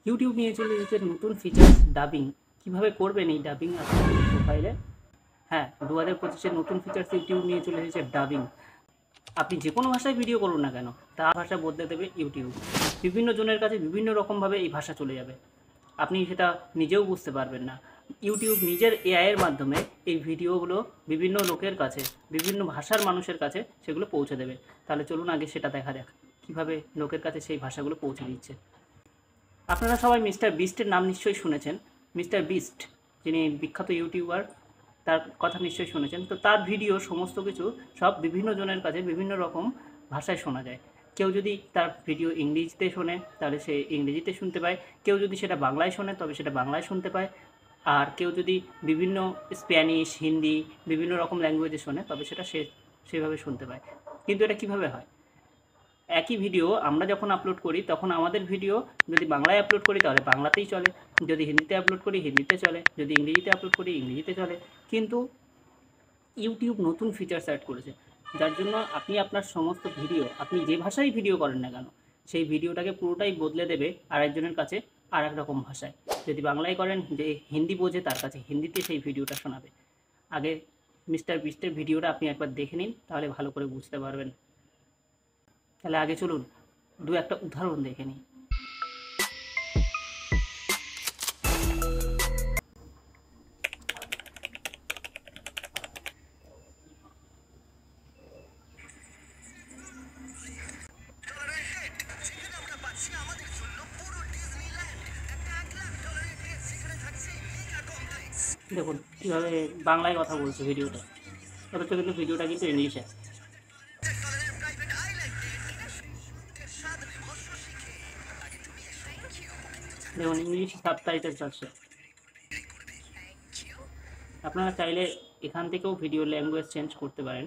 YouTube নিয়ে চলে এসেছে নতুন ফিচার্স ডাবিং। কিভাবে করবেন এই ডাবিং আপনার প্রোফাইলে? হ্যাঁ, 2025-এর নতুন ফিচার্স ইউটিউব নিয়ে চলে এসেছে ডাবিং। আপনি যে কোনো ভাষায় ভিডিও করুন না কেন, তার ভাষা বদলে দেবে ইউটিউব। বিভিন্ন জনের কাছে বিভিন্ন রকমভাবে এই ভাষা চলে যাবে, আপনি সেটা নিজেও বুঝতে পারবেন না। ইউটিউব নিজের এআইয়ের মাধ্যমে এই ভিডিওগুলো বিভিন্ন লোকের কাছে, বিভিন্ন ভাষার মানুষের কাছে সেগুলো পৌঁছে দেবে। তাহলে চলুন আগে সেটা দেখা যাক কীভাবে লোকের কাছে সেই ভাষাগুলো পৌঁছে দিচ্ছে। আপনারা সবাই মিস্টার বিস্টের নাম নিশ্চয়ই শুনেছেন। মিস্টার বিস্ট, যিনি বিখ্যাত ইউটিউবার, তার কথা নিশ্চয়ই শুনেছেন। তো তার ভিডিও সমস্ত কিছু সব বিভিন্ন জনের কাছে বিভিন্ন রকম ভাষায় শোনা যায়। কেউ যদি তার ভিডিও ইংরেজিতে শোনে তাহলে সে ইংরেজিতে শুনতে পায়, কেউ যদি সেটা বাংলায় শোনে তবে সেটা বাংলায় শুনতে পায়, আর কেউ যদি বিভিন্ন স্প্যানিশ, হিন্দি, বিভিন্ন রকম ল্যাঙ্গুয়েজে শোনে তবে সেটা সেভাবে শুনতে পায়। কিন্তু এটা কীভাবে হয়? একই ভিডিও আমরা যখন আপলোড করি তখন আমাদের ভিডিও যদি বাংলায় আপলোড করি তাহলে বাংলাতেই চলে, যদি হিন্দিতে আপলোড করি হিন্দিতে চলে, যদি ইংরেজিতে আপলোড করি ইংরেজিতে চলে। কিন্তু ইউটিউব নতুন ফিচার্স অ্যাড করেছে, যার জন্য আপনি আপনার সমস্ত ভিডিও, আপনি যে ভাষায় ভিডিও করেন না কেন, সেই ভিডিওটাকে পুরোটাই বদলে দেবে আরেকজনের কাছে আর এক রকম ভাষায়। যদি বাংলায় করেন, যে হিন্দি বোঝে তার কাছে হিন্দিতে সেই ভিডিওটা শোনাবে। আগে মিস্টার বিস্টের ভিডিওটা আপনি একবার দেখে নিন, তাহলে ভালো করে বুঝতে পারবেন। তাহলে আগে চলুন দু একটা উদাহরণ দেখে নিই। দেখুন কীভাবে বাংলায় কথা বলছে ভিডিওটা, অথচ কিন্তু ভিডিওটা কিন্তু ইংলিশে। দেখুন ইংলিশ সাবটাইটেলস আছে। আপনারা চাইলে এখান থেকেও ভিডিও ল্যাঙ্গুয়েজ চেঞ্জ করতে পারেন।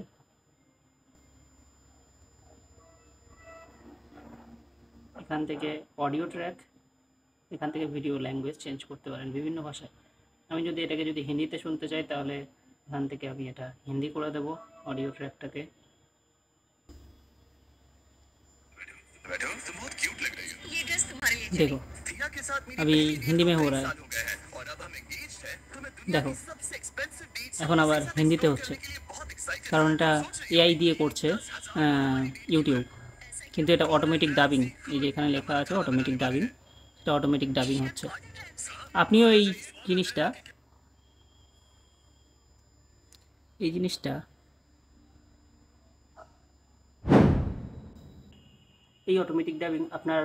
এখান থেকে অডিও ট্র্যাক, এখান থেকে ভিডিও ল্যাঙ্গুয়েজ চেঞ্জ করতে পারেন বিভিন্ন ভাষায়। আমি যদি এটাকে যদি হিন্দিতে শুনতে চাই তাহলে এখান থেকে আমি এটা হিন্দি করে দেবো অডিও ट्रैक देखो अभी हिंदी में हो रहा है। দেখো এখন আবার হিন্দিতে হচ্ছে, কারণ এটা এআই দিয়ে করছে ইউটিউব। কিন্তু এটা অটোমেটিক ডাবিং, এই যে এখানে লেখা আছে অটোমেটিক ডাবিং, এটা অটোমেটিক ডাবিং হচ্ছে। আপনিও এই জিনিসটা এই অটোমেটিক ডাবিং আপনার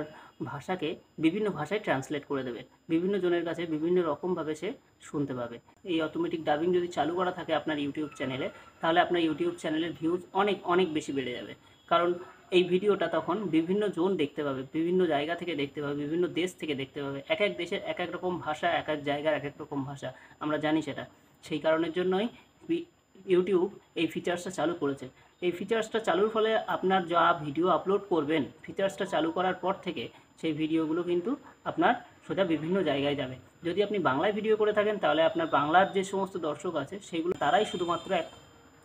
ভাষাকে বিভিন্ন ভাষায় ট্রান্সলেট করে দেবে, বিভিন্ন জনের কাছে বিভিন্ন রকমভাবে সে শুনতে পাবে। এই অটোমেটিক ডাবিং যদি চালু করা থাকে আপনার ইউটিউব চ্যানেলে, তাহলে আপনার ইউটিউব চ্যানেলের ভিউজ অনেক অনেক বেশি বেড়ে যাবে। কারণ এই ভিডিওটা তখন বিভিন্ন জন দেখতে পাবে, বিভিন্ন জায়গা থেকে দেখতে পাবে, বিভিন্ন দেশ থেকে দেখতে পাবে। এক এক দেশের এক এক রকম ভাষা, এক এক জায়গার এক এক রকম ভাষা, আমরা জানি সেটা। সেই কারণের জন্যই ইউটিউব এই ফিচার্সটা চালু করেছে। এই ফিচার্সটা চালুর ফলে আপনার যা ভিডিও আপলোড করবেন, ফিচার্সটা চালু করার পর থেকে সেই ভিডিওগুলো কিন্তু আপনার সোজা বিভিন্ন জায়গায় যাবে। যদি আপনি বাংলায় ভিডিও করে থাকেন তাহলে আপনার বাংলার যে সমস্ত দর্শক আছে সেগুলো তারাই শুধুমাত্র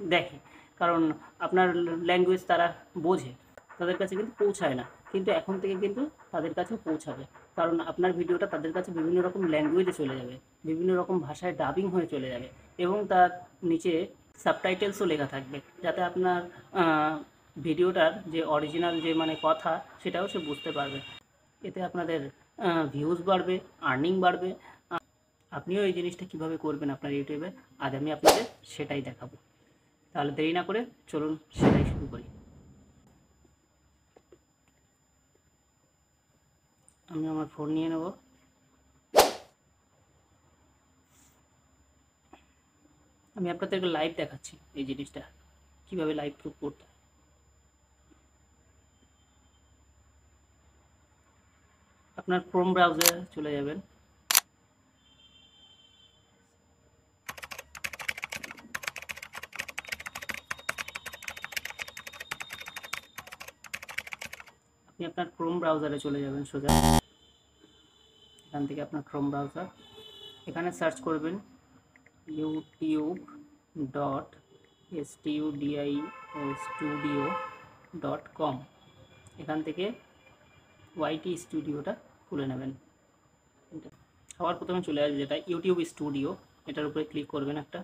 দেখে, কারণ আপনার ল্যাঙ্গুয়েজ তারা বোঝে, তাদের কাছে কিন্তু পৌঁছায় না। কিন্তু এখন থেকে কিন্তু তাদের কাছে পৌঁছাবে, কারণ আপনার ভিডিওটা তাদের কাছে বিভিন্ন রকম ল্যাঙ্গুয়েজে চলে যাবে, বিভিন্ন রকম ভাষায় ডাবিং হয়ে চলে যাবে, এবং তার নিচে সাবটাইটেলসও লেখা থাকবে, যাতে আপনার ভিডিওটার যে অরিজিনাল যে মানে কথা সেটাও সে বুঝতে পারবে। এতে আপনাদের ভিউজ বাড়বে, আর্নিং বাড়বে। আপনিও এই জিনিসটা কীভাবে করবেন আপনার ইউটিউবে, আজ আমি আপনাদের সেটাই দেখাবো। তাহলে দেরি না করে চলুন সেটাই শুরু করি। আমি আমার ফোন নিয়ে নেব। আমি আপনাদেরকে লাইভ দেখাচ্ছি এই জিনিসটা কীভাবে লাইভ প্রুফ করতে হয়। আপনার ক্রোম ব্রাউজারে চলে যাবেন, আপনি আপনার ক্রোম ব্রাউজারে চলে যাবেন সোজা। এখান থেকে আপনার ক্রোম ব্রাউজার, এখানে সার্চ করবেন youtube.studio.com। এখান থেকে ওয়াইটি স্টুডিওটা খুলে নেবেন। সবার প্রথমে চলে আসবে যেটা ইউটিউব স্টুডিও, এটার উপরে ক্লিক করবেন একটা।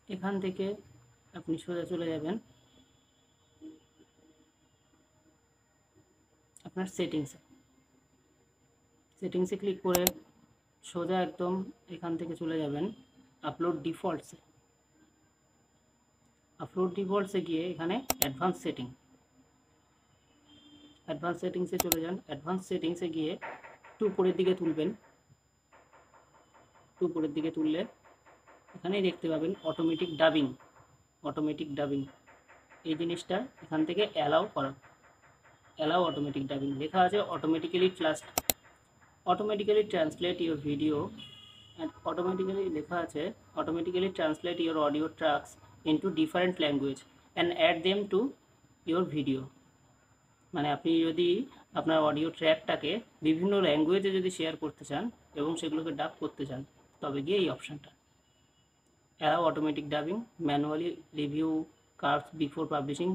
এখান থেকে আপনি সোজা চলে যাবেন আপনার সেটিংসে ক্লিক করে সোজা একদম এখান থেকে চলে যাবেন আপলোড ডিফল্টসে গিয়ে এখানে অ্যাডভান্স সেটিংসে চলে যান। অ্যাডভান্স সেটিংসে গিয়ে একটু উপরের দিকে তুললে এখানেই দেখতে পাবেন অটোমেটিক ডাবিং। এই জিনিসটা এখান থেকে অ্যালাউ অটোমেটিক ডাবিং লেখা আছে। Automatically translate your video and automatically translate your audio tracks into different language and add them to your video. মানে আপনি যদি আপনার অডিও ট্র্যাকটাকে বিভিন্ন ল্যাঙ্গুয়েজে যদি শেয়ার করতে চান এবং সেগুলোকে ডাব করতে চান, তবে গিয়ে এই অপশানটা allow automatic dubbing, manually review curves before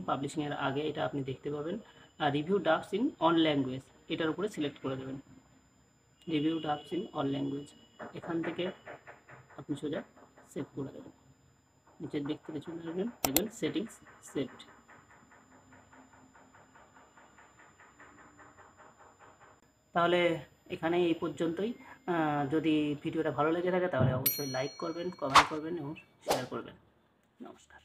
পাবলিশিংয়ের আগে এটা আপনি দেখতে পাবেন। আর review dubs in all language এটার উপরে সিলেক্ট করে দেবেন। Review dubs in all language এখান থেকে আপনি সোজা সেভ করে দেবেন। নিচের দিক থেকে চলে আসবেন, দেখবেন সেটিংস সেভড। তাহলে এখানে এই পর্যন্তই। যদি ভিডিওটা ভালো লেগে থাকে তাহলে অবশ্যই লাইক করবেন, কমেন্ট করবেন এবং শেয়ার করবেন। নমস্কার।